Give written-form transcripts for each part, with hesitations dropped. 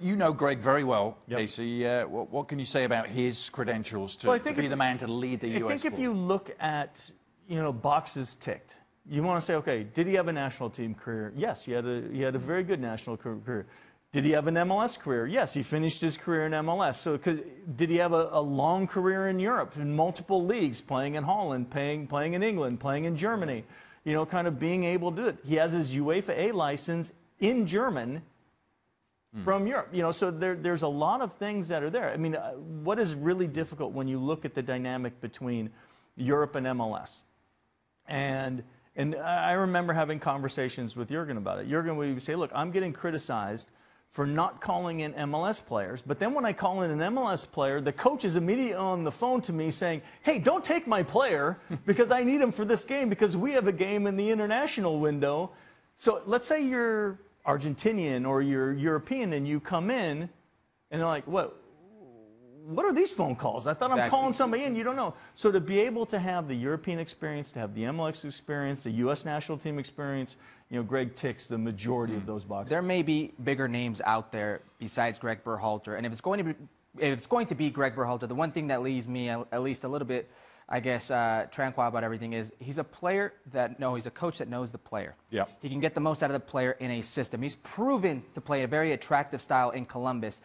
you know Greg very well, Casey. What can you say about his credentials to be the man to lead the U.S. I think if you look at, boxes ticked, you want to say, okay, did he have a national team career? Yes, he had a very good national career. Did he have an MLS career? Yes, he finished his career in MLS. So did he have a long career in Europe, in multiple leagues, playing in Holland, playing in England, playing in Germany, kind of being able to do it? He has his UEFA A license in German from Europe. So there's a lot of things that are there. I mean, what is really difficult when you look at the dynamic between Europe and MLS? And I remember having conversations with Jurgen about it. Jurgen would say, look, I'm getting criticized for not calling in MLS players. But then when I call in an MLS player, the coach is immediately on the phone to me saying, hey, don't take my player because I need him for this game because we have a game in the international window. So let's say you're Argentinian or you're European and you come in and they're like, what are these phone calls? I thought I'm calling somebody in. You don't know. So to be able to have the European experience, to have the MLS experience, the U.S. national team experience, Greg ticks the majority of those boxes. There may be bigger names out there besides Greg Berhalter, and if it's going to be Greg Berhalter, the one thing that leaves me at least a little bit, I guess, tranquil about everything is he's a he's a coach that knows the player. Yeah. He can get the most out of the player in a system. He's proven to play a very attractive style in Columbus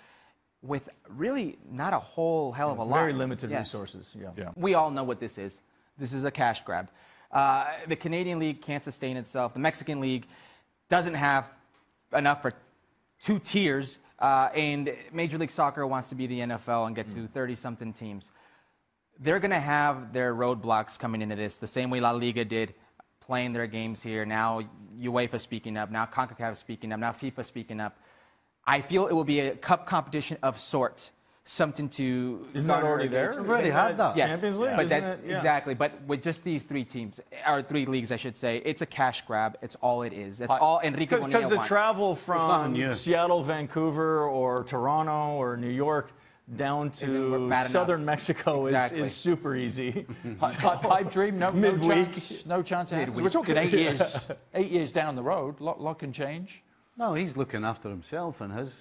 with really not a whole hell of a lot. Very limited resources. Yeah. We all know what this is. This is a cash grab. The Canadian League can't sustain itself. The Mexican League doesn't have enough for 2 tiers. And Major League Soccer wants to be the NFL and get to 30-something teams. They're going to have their roadblocks coming into this, the same way La Liga did, playing their games here. Now UEFA speaking up. Now CONCACAF speaking up. Now FIFA speaking up. I feel it will be a cup competition of sorts. Something to... Isn't that already there? We've already had that. Yes. Champions League, but exactly. But with just these 3 teams, or 3 leagues, I should say, it's a cash grab. It's all it is. It's all Enrique Bonilla wants. Because the travel from Seattle, Vancouver, or Toronto, or New York down to southern Mexico is super easy. Pipe dream, no chance. No chance. We're talking 8 years. 8 years down the road. Lot can change. No, he's looking after himself and his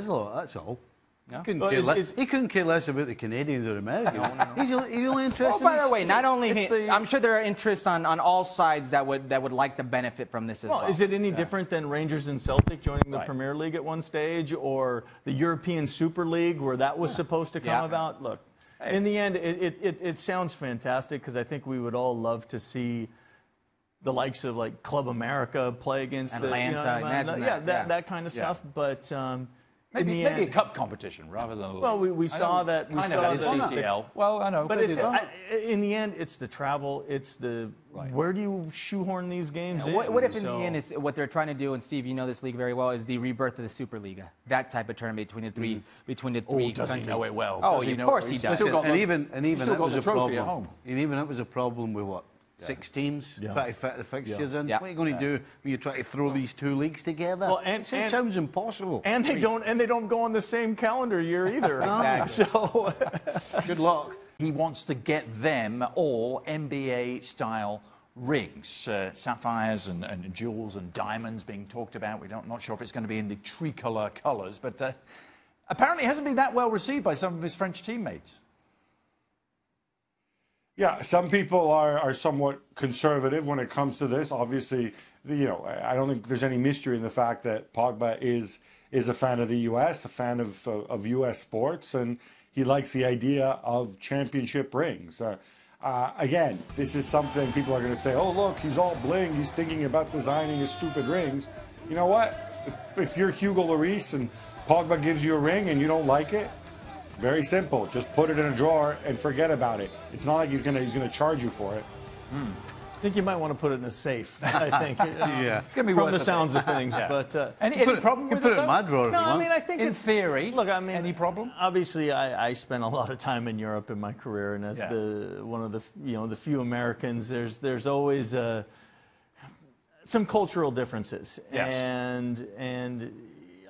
lot. That's all. Yeah. He couldn't care less about the Canadians or Americans. He's only interested. Oh, by the way, not only I'm sure there are interests on all sides that would like to benefit from this as well. Is it any different than Rangers and Celtic joining the Premier League at one stage, or the European Super League where that was supposed to come about? Look, in the end, it sounds fantastic because I think we would all love to see the likes of like Club America play against Atlanta. That kind of stuff, but. Maybe a cup competition rather than. Well, we saw that. We saw the CCL. Well, I know, but in the end, it's the travel. It's the where do you shoehorn these games in? What if in the end, it's what they're trying to do? And Steve, you know this league very well. Is the rebirth of the Superliga? That type of tournament between the three countries. Does he know it well? Oh, of course he does. And even that was a problem. And even that was a problem with what? 6 teams, try to fit the fixtures in. What are you going to do when you try to throw these 2 leagues together? Well, it sounds impossible. And they don't go on the same calendar year either. Exactly. So good luck. He wants to get them all NBA-style rings, sapphires and jewels and diamonds being talked about. We're not sure if it's going to be in the tricolour colours, but apparently it hasn't been that well received by some of his French teammates. Yeah, some people are somewhat conservative when it comes to this. Obviously, I don't think there's any mystery in the fact that Pogba is a fan of the U.S., a fan of U.S. sports, and he likes the idea of championship rings. Again, this is something people are going to say, oh, look, he's all bling. He's thinking about designing his stupid rings. You know what? If you're Hugo Lloris and Pogba gives you a ring and you don't like it, very simple. Just put it in a drawer and forget about it. It's not like he's gonna charge you for it. I think you might want to put it in a safe. I think. It's going to be from the sounds of things. But any problem with it? Put it in my drawer. No, I mean I think in theory. Look, I mean, any problem? Obviously, I spent a lot of time in Europe in my career, and as one of the few Americans, there's always some cultural differences. Yes. And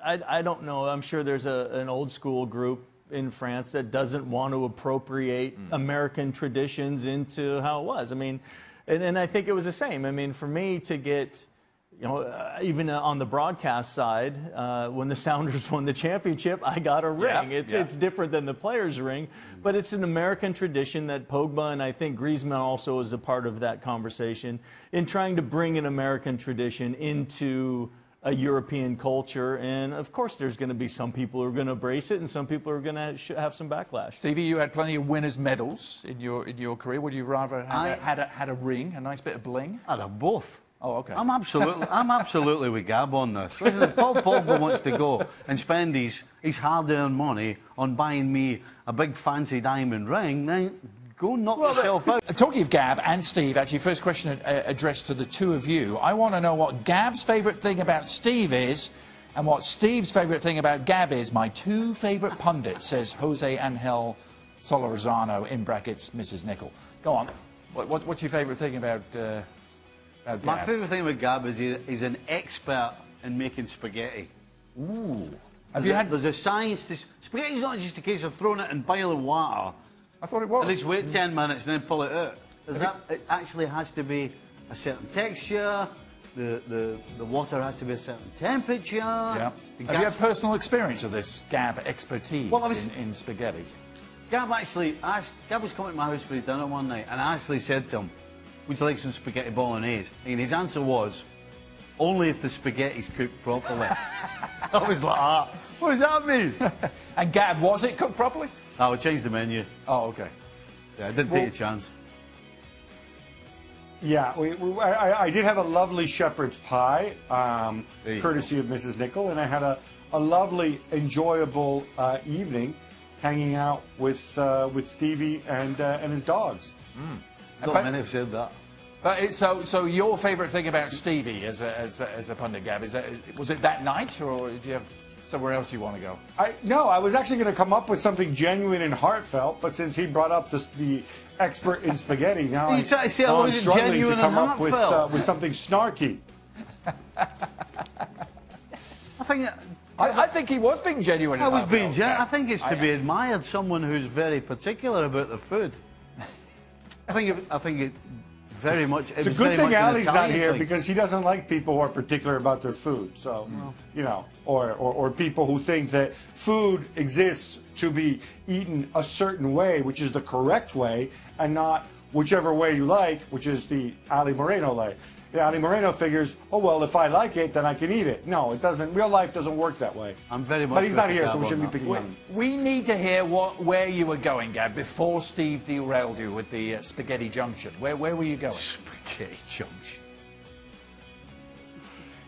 I don't know. I'm sure there's an old school group in France that doesn't want to appropriate American traditions into how it was. I mean, and I think it was the same. I mean, for me to get, You know, even on the broadcast side, when the Sounders won the championship, I got a ring. It's different than the players' ring, but it's an American tradition that Pogba and I think Griezmann also is a part of that conversation in trying to bring an American tradition into a European culture. And of course, there's going to be some people who are going to embrace it, and some people are going to have some backlash. Stevie, you had plenty of winners' medals in your career. Would you rather had a ring, a nice bit of bling? I'd have both. Oh, okay. I'm absolutely with Gab on this. Listen, if Paul Pogba wants to go and spend his hard-earned money on buying me a big fancy diamond ring, then go knock yourself out. Talking of Gab and Steve, actually, first question addressed to the two of you. I want to know what Gab's favourite thing about Steve is and what Steve's favourite thing about Gab is. My two favourite pundits, says Jose Angel Solorzano, in brackets, Mrs. Nicol. Go on. What's your favourite thing about My favourite thing about Gab is he's an expert in making spaghetti. Ooh. There's a science to... Spaghetti's not just a case of throwing it in boiling water. I thought it was. At least wait 10 minutes and then pull it out. It actually has to be a certain texture. The water has to be a certain temperature. Yeah. Have you had personal experience of this Gab expertise in spaghetti? Gab was coming to my house for his dinner one night, and I actually said to him, would you like some spaghetti bolognese? And his answer was, only if the spaghetti's cooked properly. I was like, what does that mean? And Gab, was it cooked properly? I would change the menu. Oh, okay. Yeah, I didn't take a chance. Yeah, I did have a lovely shepherd's pie, courtesy of Mrs. Nicol, and I had a lovely, enjoyable evening hanging out with Stevie and his dogs. Mm. Not many have said that. So your favourite thing about Stevie as a pundit, Gab, was it that night, or do you have somewhere else you want to go? No, I was actually going to come up with something genuine and heartfelt, but since he brought up the expert in spaghetti, now I'm struggling to come up with something snarky. I think he was being genuine. I think it's to be admired. Someone who's very particular about the food. I think it very much. It's a good thing Ali's not here because he doesn't like people who are particular about their food. So, you know, or people who think that food exists to be eaten a certain way, which is the correct way, and not whichever way you like, which is the Ali Moreno way. Ali Moreno figures, oh well, if I like it, then I can eat it. No, it doesn't. Real life doesn't work that way. I'm very much. But he's not here, so we shouldn't be picking on him. We need to hear where you were going, Gab, before Steve derailed you with the Spaghetti Junction. Where were you going? Spaghetti Junction.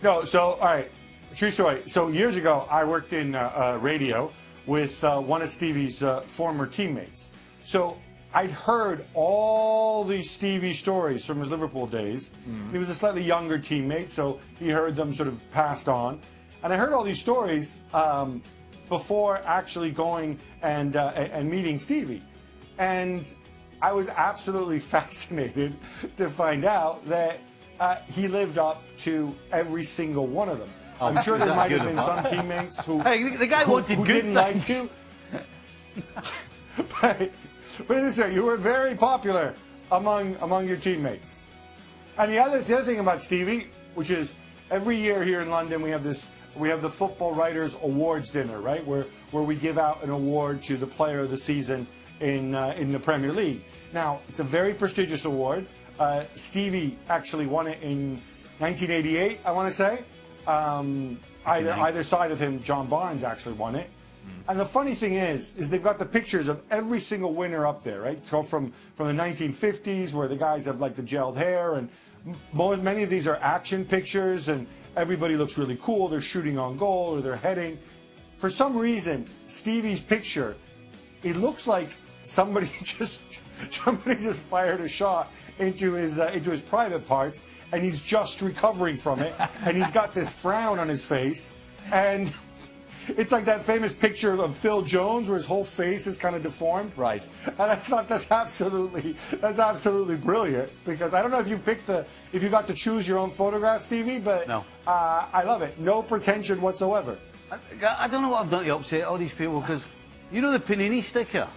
No, so all right, true story. So years ago, I worked in radio with one of Stevie's former teammates. So I'd heard all these Stevie stories from his Liverpool days. He was a slightly younger teammate, so he heard them sort of passed on. And I heard all these stories before actually going and meeting Stevie. And I was absolutely fascinated to find out that he lived up to every single one of them. I'm sure there might have been some teammates who, the guy who didn't like you. But this way, you were very popular among your teammates. And the other thing about Stevie, which is every year here in London we have the Football Writers Awards dinner, right? Where we give out an award to the player of the season in the Premier League. Now, it's a very prestigious award. Stevie actually won it in 1988, I want to say. Either side of him, John Barnes actually won it. And the funny thing is they've got the pictures of every single winner up there, right? So from the 1950s, where the guys have like the gelled hair, and many of these are action pictures, and everybody looks really cool. They're shooting on goal or they're heading. For some reason, Stevie's picture, it looks like somebody just fired a shot into his private parts, and he's just recovering from it, and he's got this frown on his face, and it's like that famous picture of Phil Jones where his whole face is kind of deformed. Right. And I thought that's absolutely brilliant, because I don't know if you got to choose your own photograph, Stevie, but no. I love it. No pretension whatsoever. I don't know what I've done to upset all these people, because you know the Panini sticker?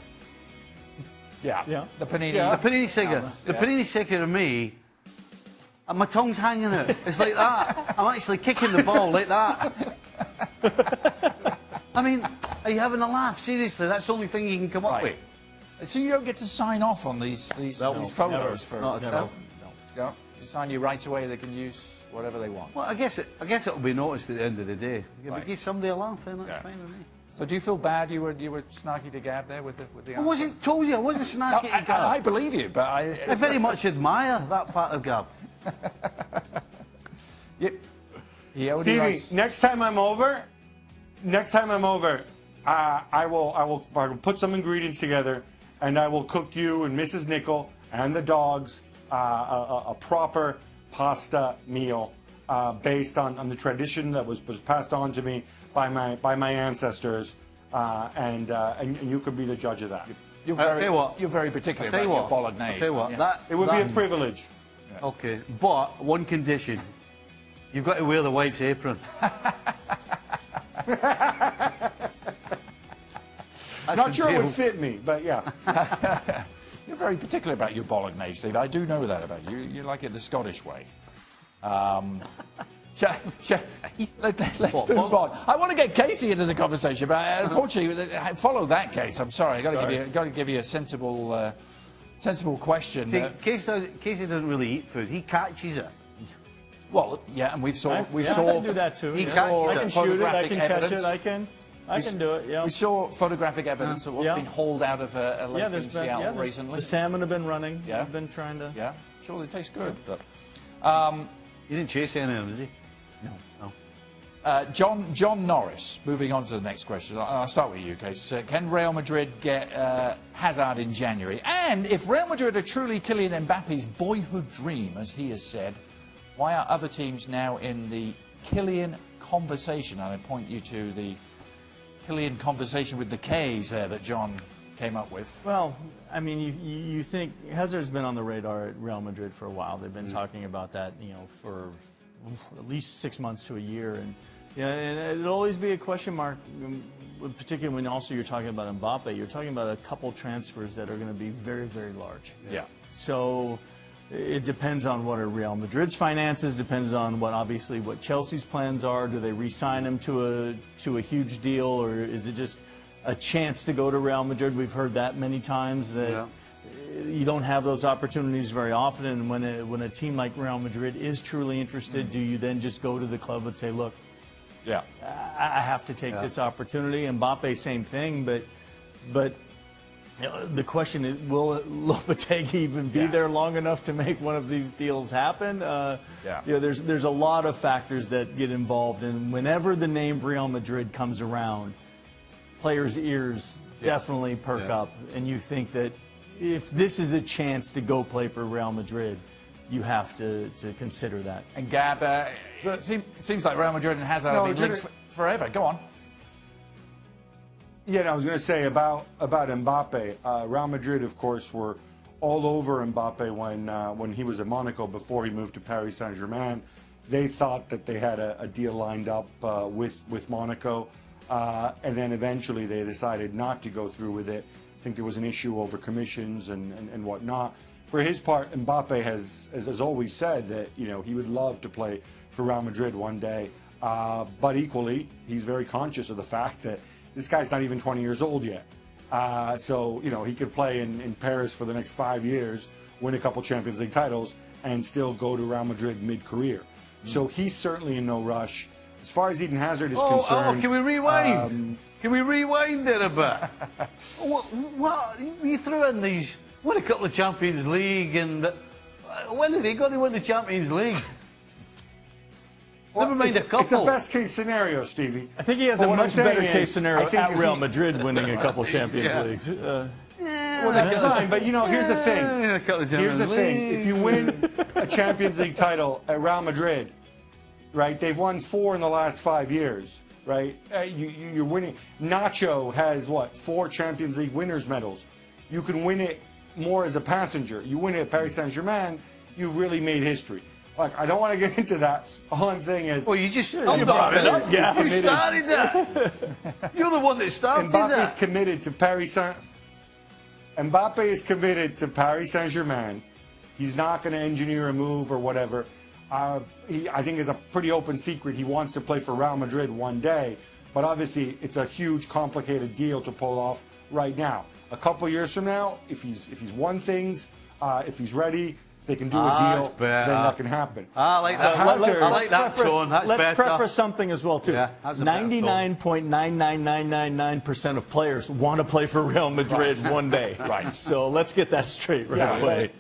Yeah. The Panini. The Panini sticker. The Panini sticker to me, and my tongue's hanging out. It's like that. I'm actually kicking the ball like that. I mean, are you having a laugh? Seriously, that's the only thing you can come up with. So you don't get to sign off on these photos for Not at all. No. You sign you right away. They can use whatever they want. Well, I guess it'll be noticed at the end of the day. If it gives somebody a laugh, then that's fine with me. So do you feel bad you were snarky to Gab there with the I wasn't told you I wasn't snarky to Gab. I believe you, but I very much admire that part of Gab. Yep. Stevie, next time I'm over, I will put some ingredients together, and I will cook you and Mrs. Nickel and the dogs a proper pasta meal based on the tradition that was passed on to me by my ancestors, and you could be the judge of that. You're very particular about your bolognese. I'll tell you what, it would be a privilege. Yeah. Okay, but one condition: you've got to wear the wife's apron. Not sure it would fit me, but yeah. You're very particular about your bolognese, Steve. I do know that about you. You like it the Scottish way. Let's move on. I want to get Casey into the conversation, but unfortunately, follow that case. I'm sorry. I've got to give you a sensible question. Casey doesn't really eat food. He catches it. Well, yeah, and we saw. I can do that too. He I catches can it. shoot it. I can catch Evidence. it. I can do it. Yeah. We saw photographic evidence of what's been hauled out of a lake in Seattle recently. The salmon have been running. Yeah. I've been trying to. Yeah, sure, they taste good. But, You didn't chase any of them, did he? No. John Norris, moving on to the next question. I'll start with you, Case. Can Real Madrid get Hazard in January? And if Real Madrid are truly Kylian Mbappe's boyhood dream, as he has said, why are other teams now in the Kylian conversation? And I point you to the Kylian conversation with the K's there that John came up with. Well, I mean, you think Hazard's been on the radar at Real Madrid for a while. They've been talking about that, for at least 6 months to a year, and it'll always be a question mark, particularly when also you're talking about Mbappe. You're talking about a couple transfers that are going to be very, very large. Yeah. So it depends on what are Real Madrid's finances. Depends on what Chelsea's plans are. Do they re-sign him to a huge deal, or is it just a chance to go to Real Madrid? We've heard that many times that you don't have those opportunities very often. And when a team like Real Madrid is truly interested, do you then just go to the club and say, look, I have to take this opportunity? Mbappe, same thing, but the question is, will Lopetegui even be there long enough to make one of these deals happen? There's a lot of factors that get involved, and whenever the name Real Madrid comes around, players' ears definitely perk up, and you think that if this is a chance to go play for Real Madrid, you have to consider that. And Gab, it seems like Real Madrid and Hazard have been linked forever. Go on. Yeah, I was going to say about Mbappe. Real Madrid, of course, were all over Mbappe when he was at Monaco before he moved to Paris Saint-Germain. They thought that they had a deal lined up with Monaco, and then eventually they decided not to go through with it. I think there was an issue over commissions and whatnot. For his part, Mbappe has always said that he would love to play for Real Madrid one day, but equally he's very conscious of the fact that this guy's not even 20 years old yet. So, he could play in Paris for the next 5 years, win a couple Champions League titles, and still go to Real Madrid mid-career. So he's certainly in no rush. As far as Eden Hazard is concerned... can we rewind? Can we rewind there a bit? What? You threw in these... Won a couple of Champions League, and... when did he go to win the Champions League? Never mind a couple. It's a best-case scenario, Stevie. I think he has a much better case scenario at Real Madrid winning a couple Champions Leagues. Well, that's fine, but here's the thing. Here's the thing. If you win a Champions League title at Real Madrid, right, they've won 4 in the last 5 years, right? You're winning. Nacho has, 4 Champions League winners' medals. You can win it more as a passenger. You win it at Paris Saint-Germain, you've really made history. Look, I don't want to get into that. All I'm saying is... Well, you just brought it up. Yeah. You started that. You're the one that started that. Mbappe is committed to Mbappe is committed to Paris Saint-Germain. He's not going to engineer a move or whatever. I think it's a pretty open secret he wants to play for Real Madrid one day, but obviously it's a huge, complicated deal to pull off right now. A couple years from now, if he's won things, if he's ready, if they can do a deal, then that can happen. I like that. Hazard, I like that tone. That's let's better. preface something as well too. Yeah, 99.99999% of players want to play for Real Madrid one day. Right. So let's get that straight right away.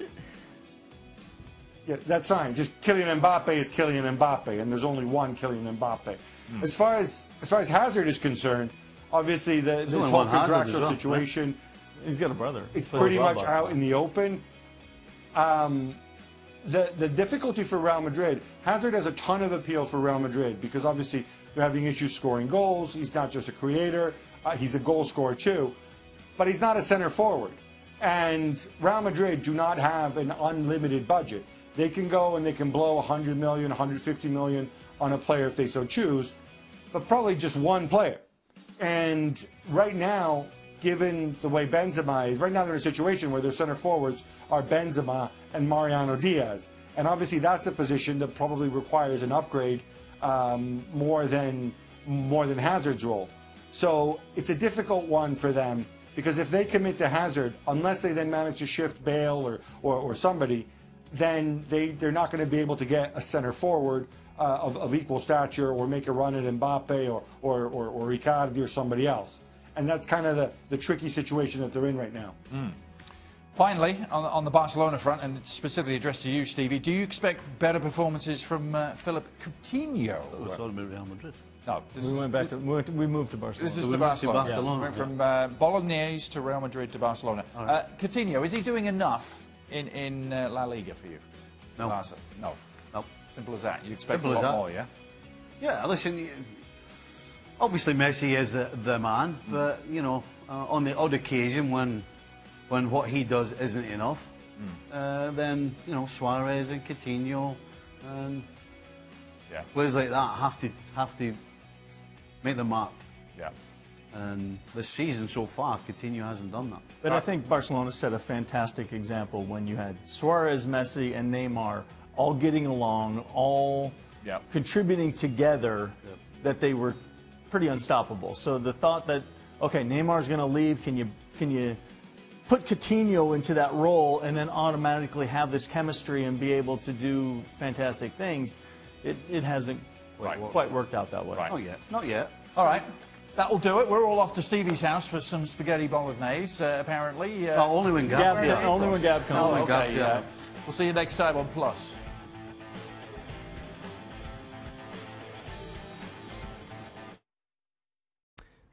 Yeah, that's fine. Just Kylian Mbappe is Kylian Mbappe, and there's only one Kylian Mbappe. As far as Hazard is concerned, obviously this only whole one Hazard contractual as well, situation, He's got a brother. it's pretty much out in the open. The difficulty for Real Madrid, Hazard has a ton of appeal for Real Madrid because obviously they're having issues scoring goals. He's not just a creator, he's a goal scorer too, but he's not a center forward. And Real Madrid do not have an unlimited budget. They can go and they can blow 100 million, 150 million on a player if they so choose, but probably just one player. And right now, given the way Benzema is, right now they're in a situation where their center forwards are Benzema and Mariano Diaz. And obviously that's a position that probably requires an upgrade more than Hazard's role. So it's a difficult one for them because if they commit to Hazard, unless they then manage to shift Bale or somebody, then they're not going to be able to get a center forward of equal stature or make a run at Mbappe or Icardi or somebody else. And that's kind of the tricky situation that they're in right now. Finally, on the Barcelona front, and it's specifically addressed to you, Stevie, do you expect better performances from Philip Coutinho? We're talking about Real Madrid. No, We moved to Barcelona. This is We the moved to Barcelona. Barcelona. Went from Bolognese to Real Madrid to Barcelona. Coutinho, is he doing enough in La Liga for you? No. Barca? No. No. Simple as that. You expect Simple a as lot that. more, yeah? Yeah, listen, obviously Messi is the man, but, you know, on the odd occasion when what he does isn't enough, then, you know, Suarez and Coutinho and players like that have to make the mark. Yeah. And This season so far, Coutinho hasn't done that. but I think Barcelona set a fantastic example when you had Suarez, Messi, and Neymar all getting along, all contributing together, that they were pretty unstoppable. So the thought that, okay, Neymar's going to leave, can you put Coutinho into that role and then automatically have this chemistry and be able to do fantastic things? It hasn't quite worked out that way. Right. Not yet. Not yet. All right. That'll do it. We're all off to Stevie's house for some spaghetti bolognese, apparently. No, only when Gab Only when Gab comes. Only when Gab, yeah. We'll see you next time on Plus.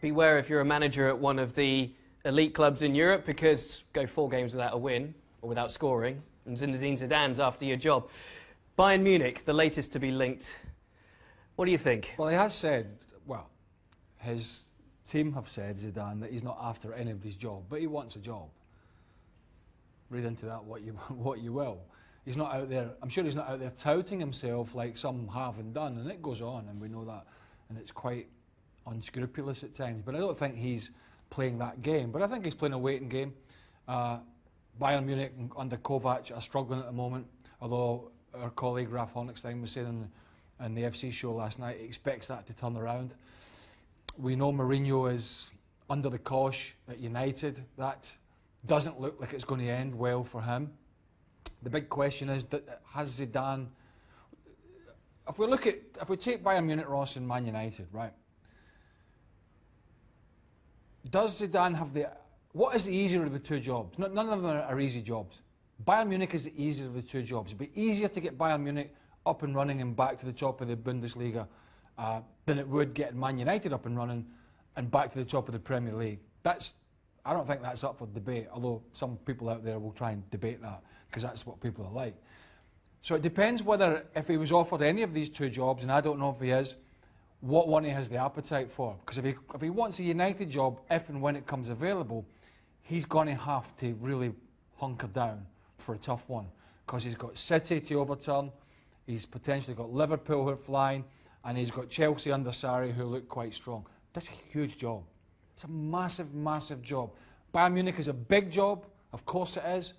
Beware if you're a manager at one of the elite clubs in Europe, because go 4 games without a win or without scoring, and Zinedine Zidane's after your job. Bayern Munich, the latest to be linked. What do you think? Well, he has said, well, his team have said, Zidane, that he's not after anybody's job, but he wants a job. Read into that what you will. He's not out there, I'm sure he's not out there touting himself like some have and done, and it goes on, and we know that, and it's quite unscrupulous at times, but I don't think he's playing that game, but I think he's playing a waiting game. Bayern Munich under Kovac are struggling at the moment, although our colleague Ralph Honigstein was saying on the FC show last night he expects that to turn around. We know Mourinho is under the cosh at United. That doesn't look like it's going to end well for him. The big question is, has Zidane, if we take Bayern Munich, Ross, and Man United, right? Does Zidane have what is the easier of the 2 jobs? None of them are easy jobs. Bayern Munich is the easier of the 2 jobs. It'd be easier to get Bayern Munich up and running and back to the top of the Bundesliga than it would get Man United up and running and back to the top of the Premier League. I don't think that's up for debate, although some people out there will try and debate that because that's what people are like. So it depends whether, if he was offered any of these 2 jobs, and I don't know if he is, what one he has the appetite for. Because if he wants a United job, if and when it comes available, he's going to have to really hunker down for a tough one. Because he's got City to overturn, he's potentially got Liverpool who are flying, and he's got Chelsea under Sarri who look quite strong. That's a huge job. It's a massive, massive job. Bayern Munich is a big job, of course it is,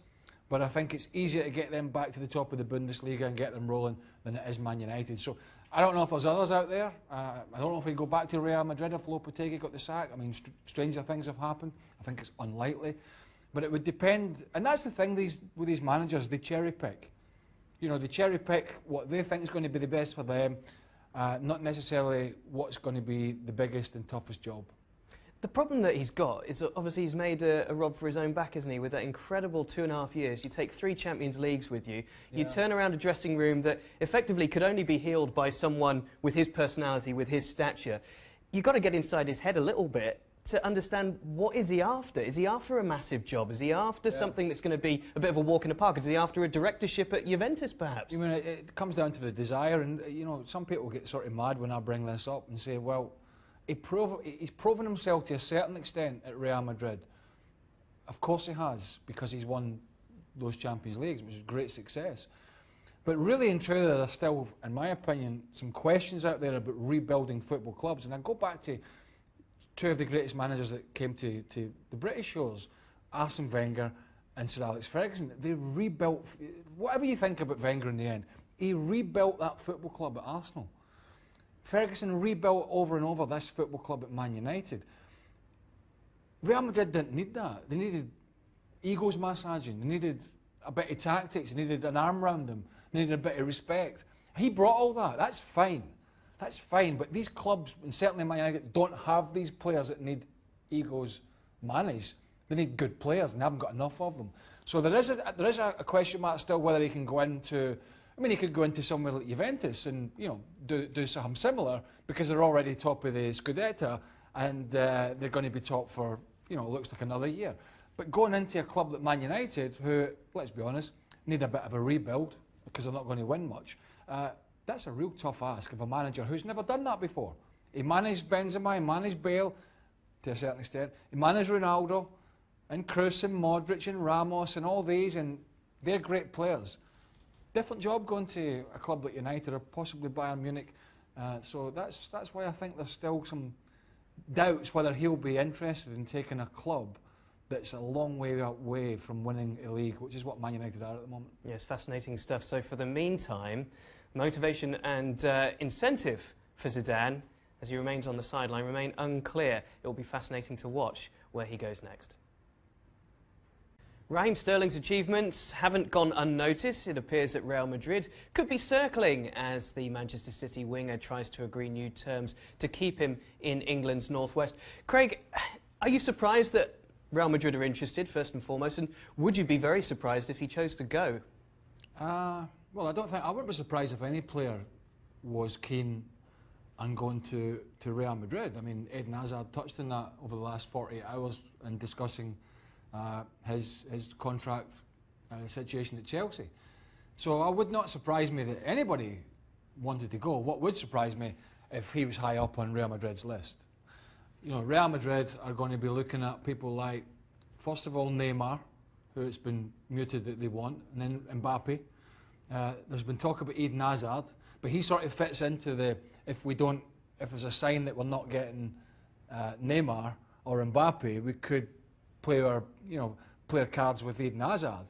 But I think it's easier to get them back to the top of the Bundesliga and get them rolling than it is Man United. So I don't know if there's others out there. I don't know if we go back to Real Madrid if Lopetegui got the sack. I mean, stranger things have happened. I think it's unlikely. But it would depend. And that's the thing with these managers, they cherry pick. You know, they cherry pick what they think is going to be the best for them, not necessarily what's going to be the biggest and toughest job. The problem that he's got is that obviously he's made a rod for his own back, hasn't he? With that incredible 2.5 years, you take 3 Champions Leagues with you, you turn around a dressing room that effectively could only be healed by someone with his personality, with his stature. You've got to get inside his head a little bit to understand what is he after. Is he after a massive job? Is he after something that's going to be a bit of a walk in the park? Is he after a directorship at Juventus, perhaps? I mean, it comes down to the desire, and you know, some people get sort of mad when I bring this up and say, well, he's proven himself to a certain extent at Real Madrid. Of course he has, because he's won those Champions Leagues, which is great success. But really and truly, there are still, in my opinion, some questions out there about rebuilding football clubs. And I go back to 2 of the greatest managers that came to the British shores, Arsene Wenger and Sir Alex Ferguson. They rebuilt, whatever you think about Wenger in the end, he rebuilt that football club at Arsenal. Ferguson rebuilt over and over this football club at Man United. Real Madrid didn't need that. They needed egos massaging. They needed a bit of tactics. They needed an arm round them. They needed a bit of respect. He brought all that. That's fine. That's fine. But these clubs, and certainly Man United, don't have these players that need egos managed. They need good players, and they haven't got enough of them. So there is a question mark still whether he can go into. I mean, he could go into somewhere like Juventus and, you know, do something similar because they're already top of the Scudetto and they're going to be top for, you know, it looks like another year. But going into a club like Man United, who, let's be honest, need a bit of a rebuild because they're not going to win much, that's a real tough ask of a manager who's never done that before. He managed Benzema, he managed Bale to a certain extent, he managed Ronaldo and Kroos and Modric and Ramos and all these, and they're great players. Different job going to a club like United or possibly Bayern Munich. So that's why I think there's still some doubts whether he'll be interested in taking a club that's a long way away from winning a league, which is what Man United are at the moment. Yes, fascinating stuff. So for the meantime, motivation and incentive for Zidane, as he remains on the sideline, remain unclear. It will be fascinating to watch where he goes next. Raheem Sterling's achievements haven't gone unnoticed. It appears that Real Madrid could be circling as the Manchester City winger tries to agree new terms to keep him in England's northwest. Craig, are you surprised that Real Madrid are interested, first and foremost, and would you be very surprised if he chose to go? Well, I wouldn't be surprised if any player was keen on going to Real Madrid. I mean, Eden Hazard touched on that over the last 48 hours in discussing his contract situation at Chelsea. So it would not surprise me that anybody wanted to go. What would surprise me if he was high up on Real Madrid's list. You know, Real Madrid are going to be looking at people like, first of all, Neymar, who it's been mooted that they want, and then Mbappe. There's been talk about Eden Hazard, but he sort of fits into the, if there's a sign that we're not getting Neymar or Mbappe, we could play our cards with Eden Hazard.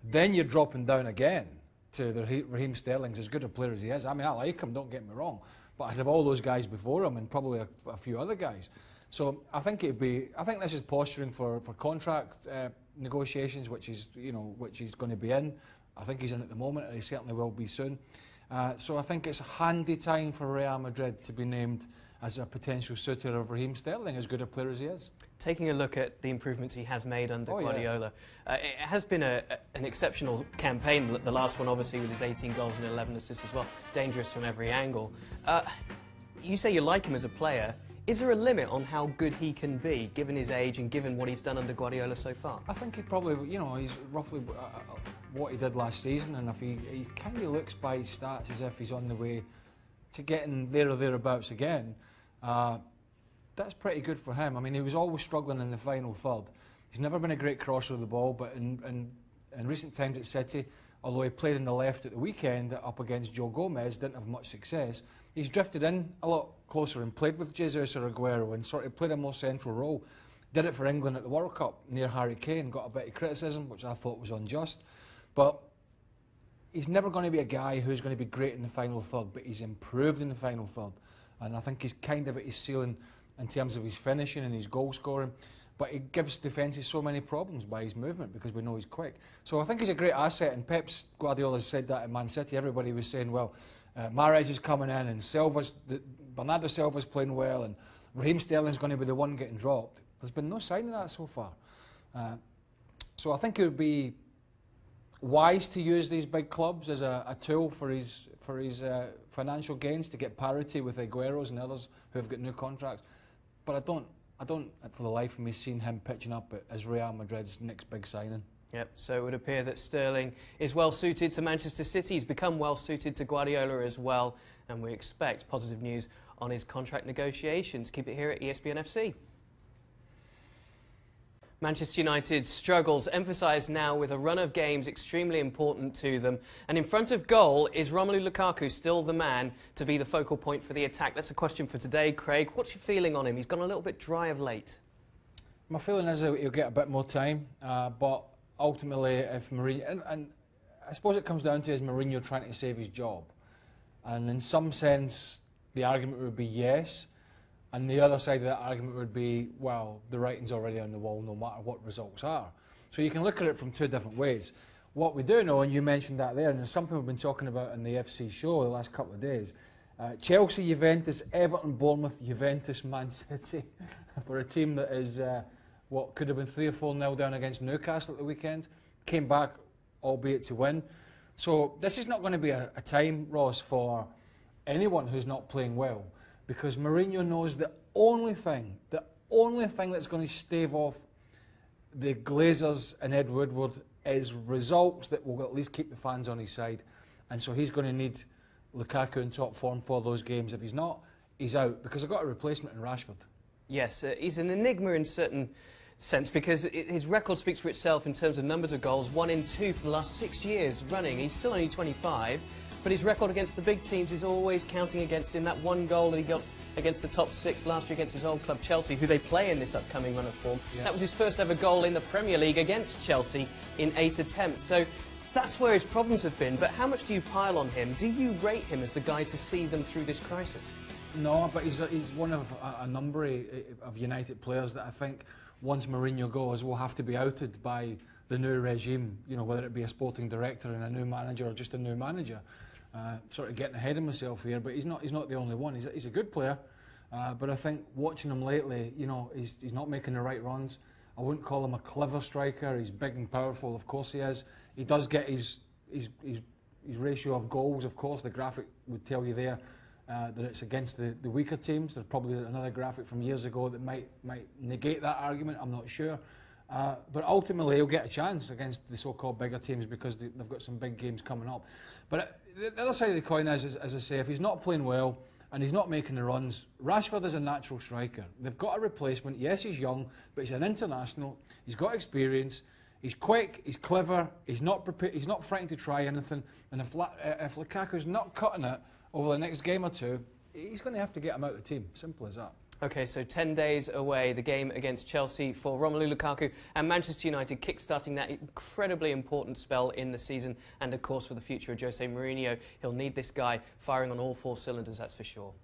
Then you're dropping down again to the Raheem Sterling's, as good a player as he is. I mean, I like him, don't get me wrong, but I'd have all those guys before him and probably a few other guys. So I think this is posturing for contract negotiations, which he's going to be in. I think he's in at the moment, and he certainly will be soon. So I think it's a handy time for Real Madrid to be named as a potential suitor of Raheem Sterling, as good a player as he is. Taking a look at the improvements he has made under Guardiola, it has been an exceptional campaign, the last one obviously with his 18 goals and 11 assists as well, dangerous from every angle. You say you like him as a player. Is there a limit on how good he can be, given his age and given what he's done under Guardiola so far? I think he probably, he's roughly what he did last season, and if he kind of looks by his stats as if he's on the way to getting there or thereabouts again, that's pretty good for him. I mean, he was always struggling in the final third. He's never been a great crosser of the ball, but in recent times at City, although he played on the left at the weekend up against Joe Gomez, didn't have much success, he's drifted in a lot closer and played with Jesus or Aguero and sort of played a more central role. Did it for England at the World Cup near Harry Kane, got a bit of criticism, which I thought was unjust. But he's never going to be a guy who's going to be great in the final third, but he's improved in the final third. And I think he's kind of at his ceiling in terms of his finishing and his goal scoring. But he gives defences so many problems by his movement because we know he's quick. So I think he's a great asset, and Pep's Guardiola said that at Man City. Everybody was saying, well, Mahrez is coming in and Bernardo Silva's playing well and Raheem Sterling's going to be the one getting dropped. There's been no sign of that so far. So I think it would be wise to use these big clubs as a tool for his financial gains to get parity with Aguero's and others who have got new contracts. But I don't for the life of me seen him pitching up as Real Madrid's next big signing. Yep, so it would appear that Sterling is well suited to Manchester City. He's become well suited to Guardiola as well, and we expect positive news on his contract negotiations. Keep it here at ESPN FC. Manchester United's struggles emphasised now with a run of games extremely important to them. And in front of goal, is Romelu Lukaku still the man to be the focal point for the attack? That's a question for today. Craig, what's your feeling on him? He's gone a little bit dry of late. My feeling is that he'll get a bit more time, but ultimately if Mourinho... And I suppose it comes down to is Mourinho trying to save his job. And in some sense, the argument would be yes. And the other side of that argument would be, well, the writing's already on the wall no matter what results are. So you can look at it from two different ways. What we do know, and you mentioned that there, and it's something we've been talking about in the FC show the last couple of days, Chelsea, Juventus, Everton, Bournemouth, Juventus, Man City, for a team that is, what could have been 3 or 4-0 down against Newcastle at the weekend, came back, albeit to win. So this is not going to be a time, Ross, for anyone who's not playing well. Because Mourinho knows the only thing that's going to stave off the Glazers and Ed Woodward is results that will at least keep the fans on his side. And so he's going to need Lukaku in top form for those games. If he's not, he's out. Because I've got a replacement in Rashford. Yes, he's an enigma in certain sense because his record speaks for itself in terms of numbers of goals, 1 in 2 for the last 6 years running. He's still only 25. But his record against the big teams is always counting against him. That one goal that he got against the top 6 last year against his old club Chelsea, who they play in this upcoming run of form, that was his first ever goal in the Premier League against Chelsea in 8 attempts. So that's where his problems have been. But how much do you pile on him? Do you rate him as the guy to see them through this crisis? No, but he's one of a number of United players that I think once Mourinho goes will have to be outed by the new regime, you know, whether it be a sporting director and a new manager or just a new manager. Sort of getting ahead of myself here, but he's not the only one. He's a good player, but I think watching him lately, you know, he's not making the right runs. I wouldn't call him a clever striker. He's big and powerful, of course he is. He does get his ratio of goals, of course. The graphic would tell you there that it's against the weaker teams. There's probably another graphic from years ago that might negate that argument. I'm not sure. But ultimately he'll get a chance against the so-called bigger teams because they've got some big games coming up. But the other side of the coin is, as I say, if he's not playing well and he's not making the runs, Rashford is a natural striker. They've got a replacement. Yes, he's young, but he's an international. He's got experience. He's quick. He's clever. He's not prepared. He's not frightened to try anything. And if Lukaku's not cutting it over the next game or two, he's going to have to get him out of the team. Simple as that. OK, so 10 days away, the game against Chelsea for Romelu Lukaku and Manchester United kick-starting that incredibly important spell in the season and, of course, for the future of Jose Mourinho. He'll need this guy firing on all 4 cylinders, that's for sure.